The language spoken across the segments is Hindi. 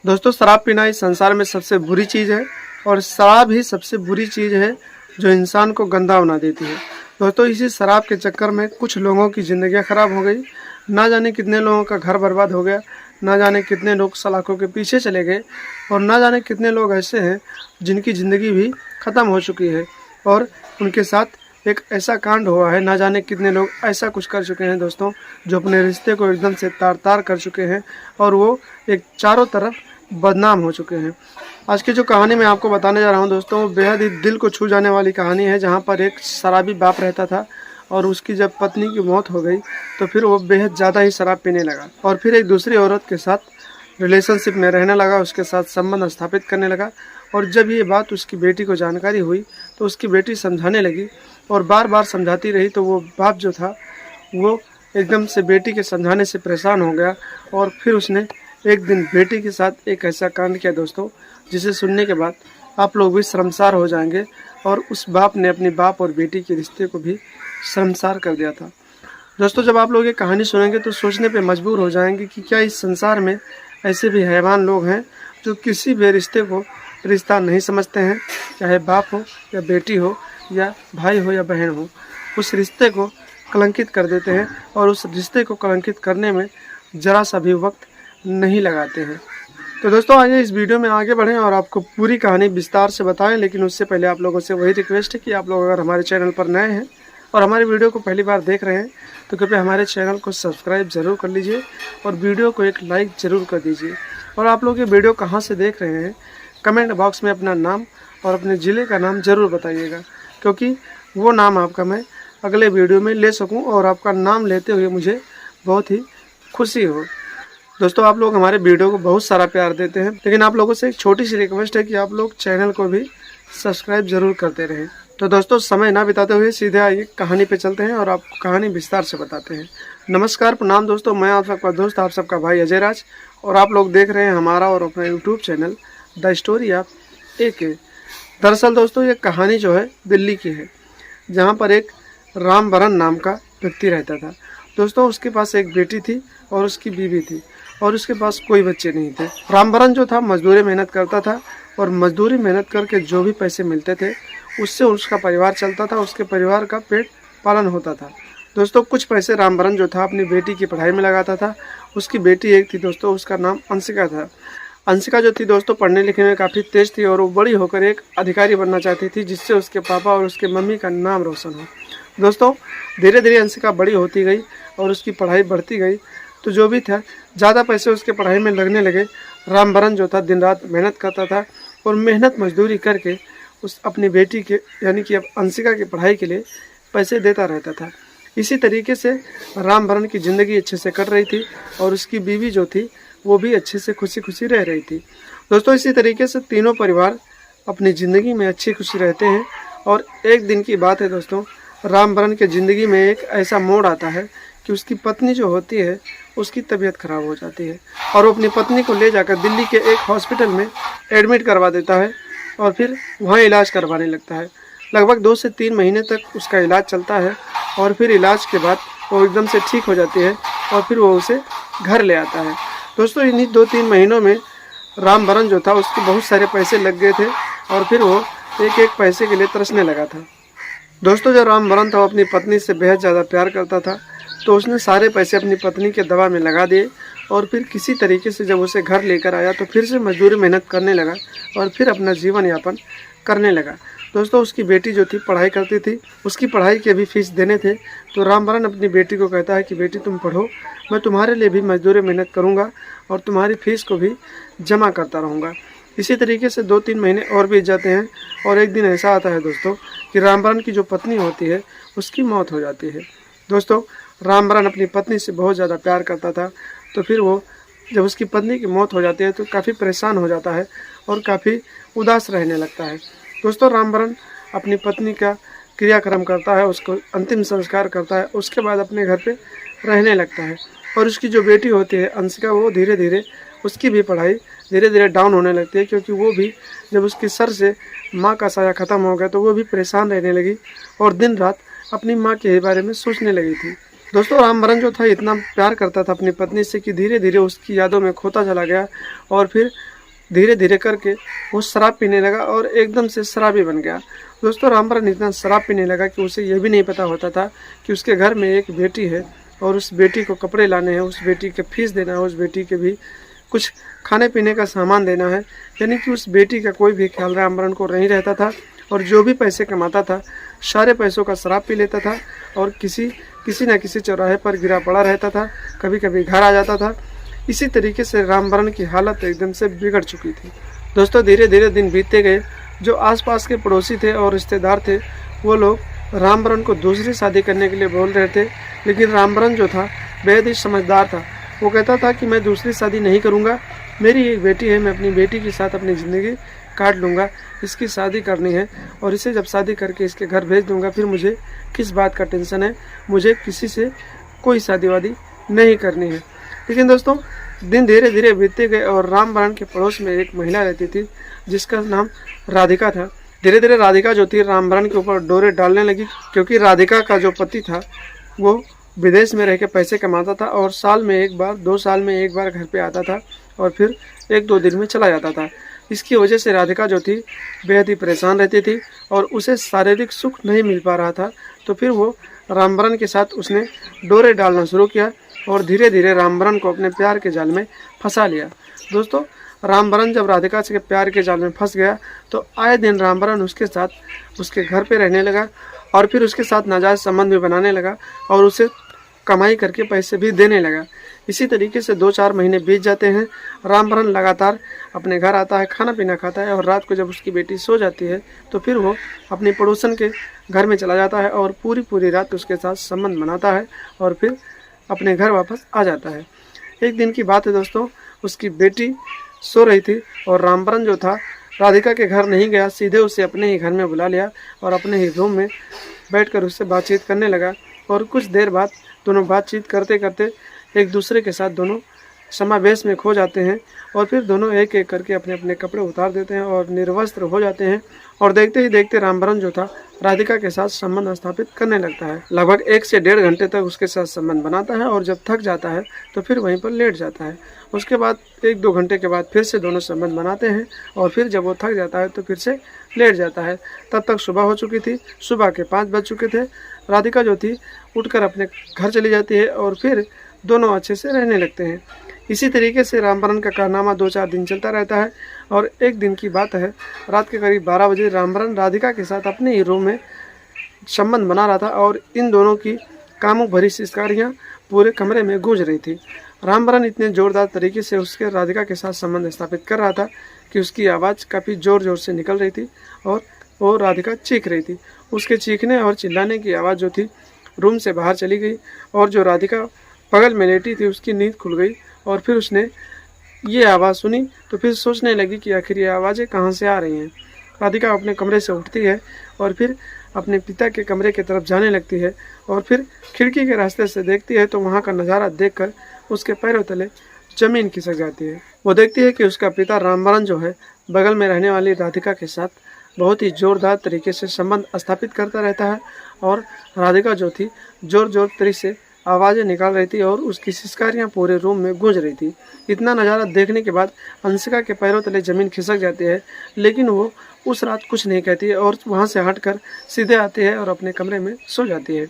दोस्तों शराब पीना इस संसार में सबसे बुरी चीज़ है और शराब ही सबसे बुरी चीज़ है जो इंसान को गंदा बना देती है। दोस्तों इसी शराब के चक्कर में कुछ लोगों की ज़िंदगियां ख़राब हो गई, ना जाने कितने लोगों का घर बर्बाद हो गया, ना जाने कितने लोग सलाखों के पीछे चले गए और ना जाने कितने लोग ऐसे हैं जिनकी ज़िंदगी भी ख़त्म हो चुकी है और उनके साथ एक ऐसा कांड हुआ है, ना जाने कितने लोग ऐसा कुछ कर चुके हैं दोस्तों, जो अपने रिश्ते को एकदम से तार तार कर चुके हैं और वो एक चारों तरफ बदनाम हो चुके हैं। आज की जो कहानी मैं आपको बताने जा रहा हूं दोस्तों, वो बेहद ही दिल को छू जाने वाली कहानी है, जहां पर एक शराबी बाप रहता था और उसकी जब पत्नी की मौत हो गई तो फिर वो बेहद ज़्यादा ही शराब पीने लगा और फिर एक दूसरी औरत के साथ रिलेशनशिप में रहने लगा, उसके साथ संबंध स्थापित करने लगा। और जब ये बात उसकी बेटी को जानकारी हुई तो उसकी बेटी समझाने लगी और बार बार समझाती रही, तो वो बाप जो था वो एकदम से बेटी के समझाने से परेशान हो गया और फिर उसने एक दिन बेटी के साथ एक ऐसा कांड किया दोस्तों, जिसे सुनने के बाद आप लोग भी शर्मसार हो जाएंगे। और उस बाप ने अपनी बाप और बेटी के रिश्ते को भी शर्मसार कर दिया था। दोस्तों जब आप लोग ये कहानी सुनेंगे तो सोचने पे मजबूर हो जाएंगे कि क्या इस संसार में ऐसे भी हैवान लोग हैं जो किसी भी रिश्ते को रिश्ता नहीं समझते हैं, चाहे बाप हो या बेटी हो या भाई हो या बहन हो, उस रिश्ते को कलंकित कर देते हैं और उस रिश्ते को कलंकित करने में ज़रा सा भी वक्त नहीं लगाते हैं। तो दोस्तों आइए इस वीडियो में आगे बढ़ें और आपको पूरी कहानी विस्तार से बताएं, लेकिन उससे पहले आप लोगों से वही रिक्वेस्ट है कि आप लोग अगर हमारे चैनल पर नए हैं और हमारे वीडियो को पहली बार देख रहे हैं तो कृपया हमारे चैनल को सब्सक्राइब ज़रूर कर लीजिए और वीडियो को एक लाइक ज़रूर कर दीजिए। और आप लोग ये वीडियो कहाँ से देख रहे हैं कमेंट बॉक्स में अपना नाम और अपने ज़िले का नाम ज़रूर बताइएगा, क्योंकि वो नाम आपका मैं अगले वीडियो में ले सकूं और आपका नाम लेते हुए मुझे बहुत ही खुशी हो। दोस्तों आप लोग हमारे वीडियो को बहुत सारा प्यार देते हैं, लेकिन आप लोगों से एक छोटी सी रिक्वेस्ट है कि आप लोग चैनल को भी सब्सक्राइब जरूर करते रहें। तो दोस्तों समय ना बिताते हुए सीधे आइए कहानी पे चलते हैं और आपको कहानी विस्तार से बताते हैं। नमस्कार प्रणाम दोस्तों, मैं आप सबका दोस्त आप सबका भाई अजय राज और आप लोग देख रहे हैं हमारा और अपना YouTube channel the story of AK। दरअसल दोस्तों ये कहानी जो है दिल्ली की है, जहाँ पर एक रामबरन नाम का व्यक्ति रहता था। दोस्तों उसके पास एक बेटी थी और उसकी बीवी थी और उसके पास कोई बच्चे नहीं थे। रामबरन जो था मजदूरी मेहनत करता था और मजदूरी मेहनत करके जो भी पैसे मिलते थे उससे उसका परिवार चलता था, उसके परिवार का पेट पालन होता था। दोस्तों कुछ पैसे रामबरन जो था अपनी बेटी की पढ़ाई में लगाता था। उसकी बेटी एक थी दोस्तों, उसका नाम अंशिका था। अंशिका जो थी दोस्तों पढ़ने लिखने में काफ़ी तेज़ थी और वो बड़ी होकर एक अधिकारी बनना चाहती थी, जिससे उसके पापा और उसके मम्मी का नाम रोशन हो। दोस्तों धीरे धीरे अंशिका बड़ी होती गई और उसकी पढ़ाई बढ़ती गई, तो जो भी था ज़्यादा पैसे उसके पढ़ाई में लगने लगे। रामबरन जो था दिन रात मेहनत करता था और मेहनत मजदूरी करके उस अपनी बेटी के यानी कि अब अंशिका की पढ़ाई के लिए पैसे देता रहता था। इसी तरीके से रामबरन की ज़िंदगी अच्छे से कट रही थी और उसकी बीवी जो थी वो भी अच्छे से खुशी खुशी रह रही थी। दोस्तों इसी तरीके से तीनों परिवार अपनी ज़िंदगी में अच्छी खुशी रहते हैं और एक दिन की बात है दोस्तों, रामबरन के ज़िंदगी में एक ऐसा मोड़ आता है कि उसकी पत्नी जो होती है उसकी तबीयत खराब हो जाती है और वो अपनी पत्नी को ले जाकर दिल्ली के एक हॉस्पिटल में एडमिट करवा देता है और फिर वहाँ इलाज करवाने लगता है। लगभग 2 से 3 महीने तक उसका इलाज चलता है और फिर इलाज के बाद वो एकदम से ठीक हो जाती है और फिर वो उसे घर ले आता है। दोस्तों इन्हीं 2-3 महीनों में रामबरन जो था उसके बहुत सारे पैसे लग गए थे और फिर वो एक एक पैसे के लिए तरसने लगा था। दोस्तों जब रामबरन था वो अपनी पत्नी से बेहद ज़्यादा प्यार करता था, तो उसने सारे पैसे अपनी पत्नी के दवा में लगा दिए और फिर किसी तरीके से जब उसे घर लेकर आया तो फिर से मजदूरी मेहनत करने लगा और फिर अपना जीवन यापन करने लगा। दोस्तों उसकी बेटी जो थी पढ़ाई करती थी, उसकी पढ़ाई के भी फीस देने थे, तो रामबरन अपनी बेटी को कहता है कि बेटी तुम पढ़ो, मैं तुम्हारे लिए भी मजदूरी मेहनत करूँगा और तुम्हारी फ़ीस को भी जमा करता रहूँगा। इसी तरीके से 2-3 महीने और बीत जाते हैं और एक दिन ऐसा आता है दोस्तों कि रामबरन की जो पत्नी होती है उसकी मौत हो जाती है। दोस्तों रामबरन अपनी पत्नी से बहुत ज़्यादा प्यार करता था, तो फिर वो जब उसकी पत्नी की मौत हो जाती है तो काफ़ी परेशान हो जाता है और काफ़ी उदास रहने लगता है। दोस्तों रामबरन अपनी पत्नी का क्रियाक्रम करता है, उसको अंतिम संस्कार करता है, उसके बाद अपने घर पे रहने लगता है और उसकी जो बेटी होती है अंशिका, वो धीरे धीरे उसकी भी पढ़ाई धीरे धीरे डाउन होने लगती है, क्योंकि वो भी जब उसके सर से माँ का साया ख़त्म हो गया तो वो भी परेशान रहने लगी और दिन रात अपनी माँ के बारे में सोचने लगी थी। दोस्तों रामबरन जो था इतना प्यार करता था अपनी पत्नी से कि धीरे धीरे उसकी यादों में खोता चला गया और फिर धीरे धीरे करके वो शराब पीने लगा और एकदम से शराबी बन गया। दोस्तों रामबरन इतना शराब पीने लगा कि उसे यह भी नहीं पता होता था कि उसके घर में एक बेटी है और उस बेटी को कपड़े लाने हैं, उस बेटी के फीस देना है, उस बेटी के भी कुछ खाने पीने का सामान देना है। यानी कि उस बेटी का कोई भी ख्याल रामबरन को नहीं रहता था और जो भी पैसे कमाता था सारे पैसों का शराब पी लेता था और किसी न किसी चौराहे पर गिरा पड़ा रहता था, कभी कभी घर आ जाता था। इसी तरीके से रामबरन की हालत एकदम से बिगड़ चुकी थी। दोस्तों धीरे धीरे दिन बीतते गए। जो आसपास के पड़ोसी थे और रिश्तेदार थे वो लोग रामबरन को दूसरी शादी करने के लिए बोल रहे थे, लेकिन रामबरन जो था बेहद ही समझदार था। वो कहता था कि मैं दूसरी शादी नहीं करूँगा, मेरी एक बेटी है, मैं अपनी बेटी के साथ अपनी ज़िंदगी काट लूँगा, इसकी शादी करनी है और इसे जब शादी करके इसके घर भेज दूँगा फिर मुझे किस बात का टेंशन है, मुझे किसी से कोई शादी वादी नहीं करनी है। लेकिन दोस्तों दिन धीरे धीरे बीतते गए और रामबरन के पड़ोस में एक महिला रहती थी जिसका नाम राधिका था। धीरे धीरे राधिका जो थी रामबरन के ऊपर डोरे डालने लगी, क्योंकि राधिका का जो पति था वो विदेश में रह के पैसे कमाता था और साल में एक बार 2 साल में एक बार घर पे आता था और फिर 1-2 दिन में चला जाता था। इसकी वजह से राधिका जो थी बेहद ही परेशान रहती थी और उसे शारीरिक सुख नहीं मिल पा रहा था। तो फिर वो रामबरन के साथ उसने डोरे डालना शुरू किया और धीरे धीरे रामबरन को अपने प्यार के जाल में फंसा लिया। दोस्तों रामबरन जब राधिका के प्यार के जाल में फंस गया तो आए दिन रामबरन उसके साथ उसके घर पे रहने लगा और फिर उसके साथ नाजायज़ संबंध भी बनाने लगा और उसे कमाई करके पैसे भी देने लगा। इसी तरीके से 2-4 महीने बीत जाते हैं। रामबरन लगातार अपने घर आता है, खाना पीना खाता है और रात को जब उसकी बेटी सो जाती है तो फिर वो अपनी पड़ोसन के घर में चला जाता है और पूरी रात उसके साथ संबंध बनाता है और फिर अपने घर वापस आ जाता है। एक दिन की बात है दोस्तों, उसकी बेटी सो रही थी और रामबरन जो था राधिका के घर नहीं गया, सीधे उसे अपने ही घर में बुला लिया और अपने ही रूम में बैठकर उससे बातचीत करने लगा। और कुछ देर बाद दोनों बातचीत करते करते एक दूसरे के साथ दोनों समावेश में खो जाते हैं और फिर दोनों एक एक करके अपने अपने कपड़े उतार देते हैं और निर्वस्त्र हो जाते हैं। और देखते ही देखते रामबरन जो था राधिका के साथ संबंध स्थापित करने लगता है। लगभग 1 से 1.5 घंटे तक उसके साथ संबंध बनाता है और जब थक जाता है तो फिर वहीं पर लेट जाता है। उसके बाद 1-2 घंटे के बाद फिर से दोनों संबंध बनाते हैं और फिर जब वो थक जाता है तो फिर से लेट जाता है। तब तक सुबह हो चुकी थी, सुबह के 5 बज चुके थे। राधिका जो थी उठकर अपने घर चली जाती है और फिर दोनों अच्छे से रहने लगते हैं। इसी तरीके से रामबरन का कारनामा 2-4 दिन चलता रहता है और एक दिन की बात है, रात के करीब 12 बजे रामबरन राधिका के साथ अपने ही रूम में संबंध बना रहा था और इन दोनों की कामुक भरी सिसकारियाँ पूरे कमरे में गूंज रही थी। रामबरन इतने ज़ोरदार तरीके से उसके राधिका के साथ संबंध स्थापित कर रहा था कि उसकी आवाज़ काफ़ी ज़ोर से निकल रही थी और वो राधिका चीख रही थी। उसके चीखने और चिल्लाने की आवाज़ जो थी रूम से बाहर चली गई और जो राधिका बगल में लेटी थी उसकी नींद खुल गई और फिर उसने ये आवाज़ सुनी तो फिर सोचने लगी कि आखिर ये आवाज़ें कहाँ से आ रही हैं। राधिका अपने कमरे से उठती है और फिर अपने पिता के कमरे की तरफ जाने लगती है और फिर खिड़की के रास्ते से देखती है तो वहाँ का नज़ारा देखकर उसके पैरों तले ज़मीन खिसक जाती है। वो देखती है कि उसका पिता रामबरन जो है बगल में रहने वाली राधिका के साथ बहुत ही ज़ोरदार तरीके से संबंध स्थापित करता रहता है और राधिका जो थी ज़ोर तरीके से आवाज़ें निकाल रही थी और उसकी सिसकारियाँ पूरे रूम में गूंज रही थी। इतना नज़ारा देखने के बाद अंशिका के पैरों तले ज़मीन खिसक जाती है, लेकिन वो उस रात कुछ नहीं कहती है और वहाँ से हटकर सीधे आती है और अपने कमरे में सो जाती है।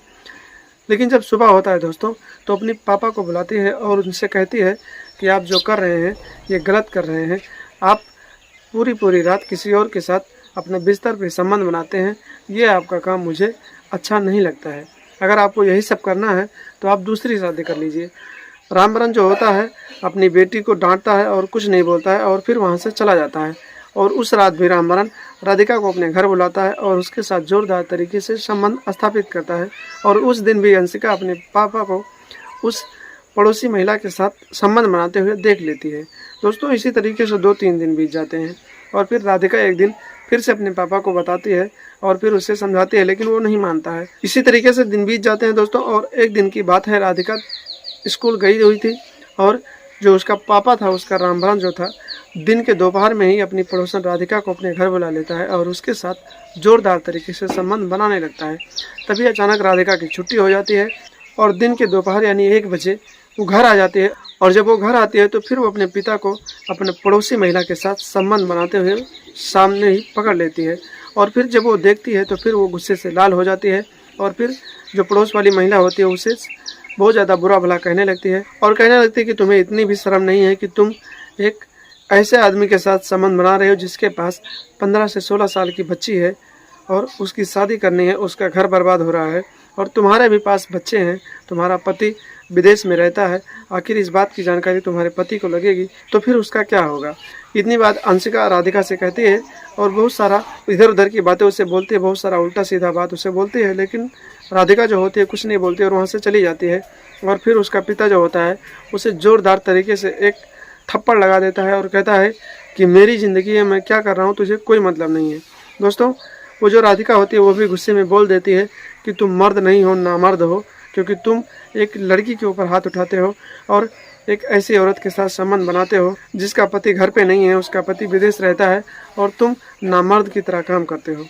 लेकिन जब सुबह होता है दोस्तों तो अपने पापा को बुलाती है और उनसे कहती है कि आप जो कर रहे हैं ये गलत कर रहे हैं। आप पूरी रात किसी और के साथ अपने बिस्तर पे संबंध बनाते हैं, ये आपका काम मुझे अच्छा नहीं लगता है। अगर आपको यही सब करना है तो आप दूसरी शादी कर लीजिए। रामबरन जो होता है अपनी बेटी को डांटता है और कुछ नहीं बोलता है और फिर वहाँ से चला जाता है। और उस रात भी रामबरन राधिका को अपने घर बुलाता है और उसके साथ जोरदार तरीके से संबंध स्थापित करता है। और उस दिन भी अंशिका अपने पापा को उस पड़ोसी महिला के साथ संबंध बनाते हुए देख लेती है। दोस्तों इसी तरीके से 2-3 दिन बीत जाते हैं और फिर राधिका एक दिन फिर से अपने पापा को बताती है और फिर उसे समझाती है, लेकिन वो नहीं मानता है। इसी तरीके से दिन बीत जाते हैं दोस्तों और एक दिन की बात है, राधिका स्कूल गई हुई थी और जो उसका पापा था उसका रामबरन जो था दिन के दोपहर में ही अपनी पड़ोसन राधिका को अपने घर बुला लेता है और उसके साथ जोरदार तरीके से संबंध बनाने लगता है। तभी अचानक राधिका की छुट्टी हो जाती है और दिन के दोपहर यानी 1 बजे वो घर आ जाती है। और जब वो घर आती है तो फिर वो अपने पिता को अपने पड़ोसी महिला के साथ संबंध बनाते हुए सामने ही पकड़ लेती है। और फिर जब वो देखती है तो फिर वो गुस्से से लाल हो जाती है और फिर जो पड़ोस वाली महिला होती है उसे बहुत ज़्यादा बुरा भला कहने लगती है और कहने लगती है कि तुम्हें इतनी भी शर्म नहीं है कि तुम एक ऐसे आदमी के साथ संबंध बना रहे हो जिसके पास 15 से 16 साल की बच्ची है और उसकी शादी करनी है, उसका घर बर्बाद हो रहा है और तुम्हारे भी पास बच्चे हैं, तुम्हारा पति विदेश में रहता है, आखिर इस बात की जानकारी तुम्हारे पति को लगेगी तो फिर उसका क्या होगा। इतनी बात अंशिका राधिका से कहती है और बहुत सारा इधर उधर की बातें उसे बोलती है, बहुत सारा उल्टा सीधा बात उसे बोलती है, लेकिन राधिका जो होती है कुछ नहीं बोलती और वहाँ से चली जाती है। और फिर उसका पिता जो होता है उसे ज़ोरदार तरीके से एक थप्पड़ लगा देता है और कहता है कि मेरी ज़िंदगी है, मैं क्या कर रहा हूँ, तुझे कोई मतलब नहीं है। दोस्तों, वो जो राधिका होती है वो भी गुस्से में बोल देती है कि तुम मर्द नहीं हो, नामर्द हो, क्योंकि तुम एक लड़की के ऊपर हाथ उठाते हो और एक ऐसी औरत के साथ संबंध बनाते हो जिसका पति घर पे नहीं है, उसका पति विदेश रहता है और तुम नामर्द की तरह काम करते हो।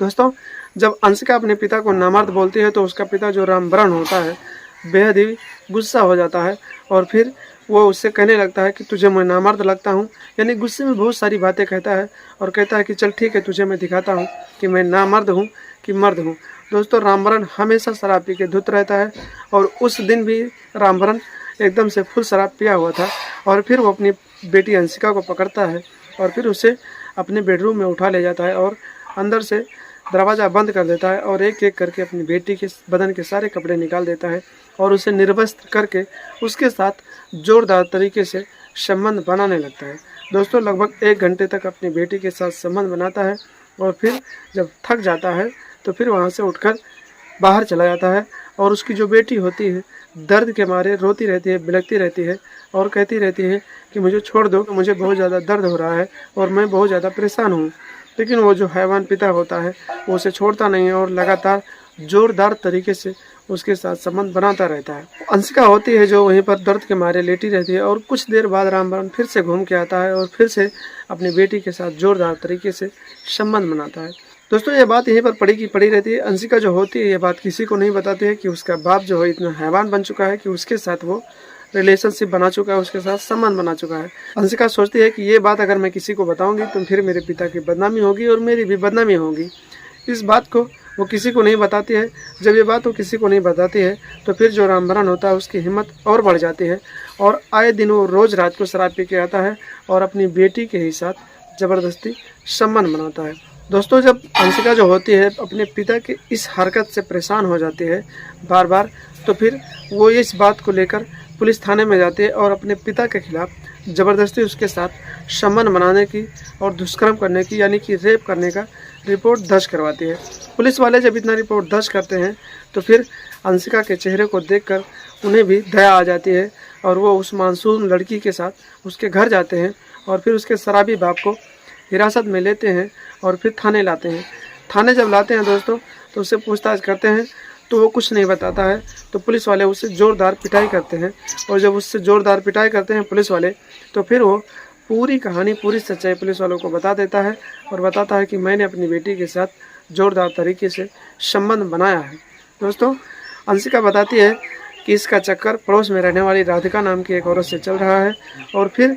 दोस्तों, जब अंशिका अपने पिता को नामर्द बोलती है तो उसका पिता जो रामबरण होता है बेहद ही गुस्सा हो जाता है और फिर वो उससे कहने लगता है कि तुझे मैं नामर्द लगता हूँ, यानी गुस्से में बहुत सारी बातें कहता है और कहता है कि चल ठीक है, तुझे मैं दिखाता हूँ कि मैं नामर्द हूँ कि मर्द हूँ। दोस्तों, रामबरण हमेशा शराब पी के धुत रहता है और उस दिन भी रामबरण एकदम से फुल शराब पिया हुआ था और फिर वो अपनी बेटी अंशिका को पकड़ता है और फिर उसे अपने बेडरूम में उठा ले जाता है और अंदर से दरवाज़ा बंद कर देता है और एक एक करके अपनी बेटी के बदन के सारे कपड़े निकाल देता है और उसे निर्वस्त्र करके उसके साथ जोरदार तरीके से संबंध बनाने लगता है। दोस्तों, लगभग 1 घंटे तक अपनी बेटी के साथ संबंध बनाता है और फिर जब थक जाता है तो फिर वहाँ से उठकर बाहर चला जाता है और उसकी जो बेटी होती है दर्द के मारे रोती रहती है, बिलखती रहती है और कहती रहती है कि मुझे छोड़ दो, मुझे बहुत ज़्यादा दर्द हो रहा है और मैं बहुत ज़्यादा परेशान हूँ। लेकिन वो जो हैवान पिता होता है वो उसे छोड़ता नहीं है और लगातार जोरदार तरीके से उसके साथ संबंध बनाता रहता है। अंशिका होती है जो वहीं पर दर्द के मारे लेटी रहती है और कुछ देर बाद रामबरण फिर से घूम के आता है और फिर से अपनी बेटी के साथ जोरदार तरीके से संबंध बनाता है। दोस्तों, ये बात यहीं पर पड़ी की पड़ी रहती है। अंशिका जो होती है ये बात किसी को नहीं बताती है कि उसका बाप जो है इतना हैवान बन चुका है कि उसके साथ वो रिलेशनशिप बना चुका है, उसके साथ संबंध बना चुका है। अंशिका सोचती है कि ये बात अगर मैं किसी को बताऊंगी तो फिर मेरे पिता की बदनामी होगी और मेरी भी बदनामी होगी। इस बात को वो किसी को नहीं बताती है। जब ये बात वो किसी को नहीं बताती है तो फिर जो रामबरण होता है उसकी हिम्मत और बढ़ जाती है और आए दिन वो रोज़ रात को शराब पी के आता है और अपनी बेटी के ही साथ ज़बरदस्ती संबंध बनाता है। दोस्तों, जब अंशिका जो होती है अपने पिता की इस हरकत से परेशान हो जाती है बार बार, तो फिर वो इस बात को लेकर पुलिस थाने में जाती है और अपने पिता के खिलाफ ज़बरदस्ती उसके साथ संबंध बनाने की और दुष्कर्म करने की यानी कि रेप करने का रिपोर्ट दर्ज करवाती है। पुलिस वाले जब इतना रिपोर्ट दर्ज करते हैं तो फिर अंशिका के चेहरे को देखकर उन्हें भी दया आ जाती है और वो उस मासूम लड़की के साथ उसके घर जाते हैं और फिर उसके शराबी बाप को हिरासत में लेते हैं और फिर थाने लाते हैं। थाने जब लाते हैं दोस्तों तो उससे पूछताछ करते हैं तो वो कुछ नहीं बताता है, तो पुलिस वाले उससे ज़ोरदार पिटाई करते हैं और जब उससे ज़ोरदार पिटाई करते हैं पुलिस वाले तो फिर वो पूरी कहानी, पूरी सच्चाई पुलिस वालों को बता देता है और बताता है कि मैंने अपनी बेटी के साथ ज़ोरदार तरीके से संबंध बनाया है। दोस्तों, अंशिका बताती है कि इसका चक्कर पड़ोस में रहने वाली राधिका नाम की एक औरत से चल रहा है और फिर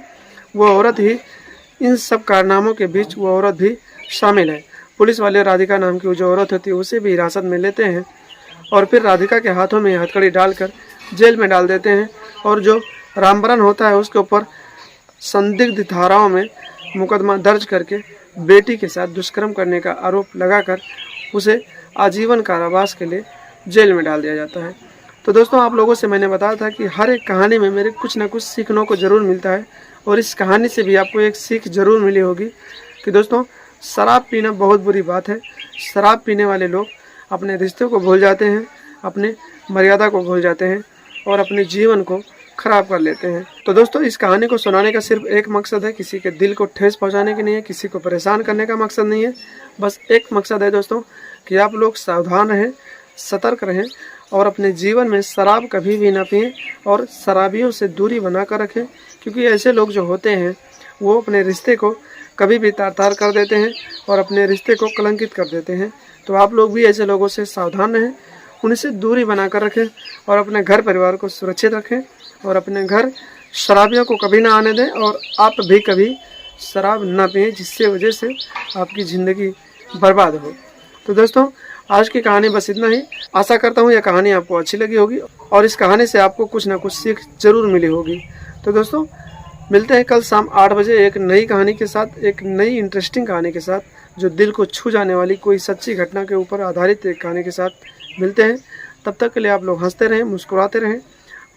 वो औरत ही इन सब कारनामों के बीच वो औरत भी शामिल है। पुलिस वाले राधिका नाम की जो औरत होती है उसे भी हिरासत में लेते हैं और फिर राधिका के हाथों में हथकड़ी डालकर जेल में डाल देते हैं और जो रामबरण होता है उसके ऊपर संदिग्ध धाराओं में मुकदमा दर्ज करके बेटी के साथ दुष्कर्म करने का आरोप लगाकर उसे आजीवन कारावास के लिए जेल में डाल दिया जाता है। तो दोस्तों, आप लोगों से मैंने बताया था कि हर एक कहानी में मेरे कुछ ना कुछ सीखने को ज़रूर मिलता है और इस कहानी से भी आपको एक सीख ज़रूर मिली होगी कि दोस्तों, शराब पीना बहुत बुरी बात है। शराब पीने वाले लोग अपने रिश्तों को भूल जाते हैं, अपने मर्यादा को भूल जाते हैं और अपने जीवन को खराब कर लेते हैं। तो दोस्तों, इस कहानी को सुनाने का सिर्फ एक मकसद है, किसी के दिल को ठेस पहुंचाने की नहीं है, किसी को परेशान करने का मकसद नहीं है। बस एक मकसद है दोस्तों कि आप लोग सावधान रहें, सतर्क रहें और अपने जीवन में शराब कभी भी ना पिएं और शराबियों से दूरी बना कर रखें, क्योंकि ऐसे लोग जो होते हैं वो अपने रिश्ते को कभी भी तार-तार कर देते हैं और अपने रिश्ते को कलंकित कर देते हैं। तो आप लोग भी ऐसे लोगों से सावधान रहें उनसे दूरी बनाकर रखें और अपने घर परिवार को सुरक्षित रखें और अपने घर शराबियों को कभी ना आने दें और आप भी कभी शराब ना पिएं, जिससे वजह से आपकी ज़िंदगी बर्बाद हो। तो दोस्तों, आज की कहानी बस इतना ही। आशा करता हूँ यह कहानी आपको अच्छी लगी होगी और इस कहानी से आपको कुछ ना कुछ सीख जरूर मिली होगी। तो दोस्तों, मिलते हैं कल शाम 8 बजे एक नई कहानी के साथ, एक नई इंटरेस्टिंग कहानी के साथ, जो दिल को छू जाने वाली कोई सच्ची घटना के ऊपर आधारित एक कहानी के साथ मिलते हैं। तब तक के लिए आप लोग हंसते रहें, मुस्कुराते रहें,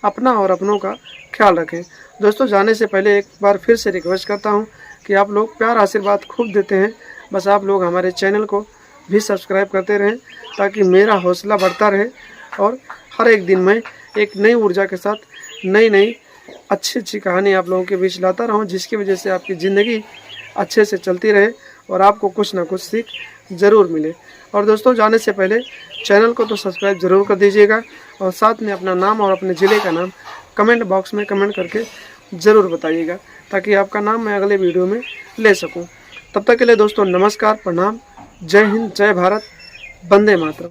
अपना और अपनों का ख्याल रखें। दोस्तों, जाने से पहले एक बार फिर से रिक्वेस्ट करता हूं कि आप लोग प्यार आशीर्वाद खूब देते हैं, बस आप लोग हमारे चैनल को भी सब्सक्राइब करते रहें ताकि मेरा हौसला बढ़ता रहे और हर एक दिन मैं एक नई ऊर्जा के साथ नई अच्छी अच्छी कहानी आप लोगों के बीच लाता रहूं, जिसकी वजह से आपकी ज़िंदगी अच्छे से चलती रहे और आपको कुछ ना कुछ सीख ज़रूर मिले। और दोस्तों, जाने से पहले चैनल को तो सब्सक्राइब ज़रूर कर दीजिएगा और साथ में अपना नाम और अपने ज़िले का नाम कमेंट बॉक्स में कमेंट करके ज़रूर बताइएगा ताकि आपका नाम मैं अगले वीडियो में ले सकूं। तब तक के लिए दोस्तों, नमस्कार, प्रणाम, जय हिंद, जय भारत, वंदे मातरम।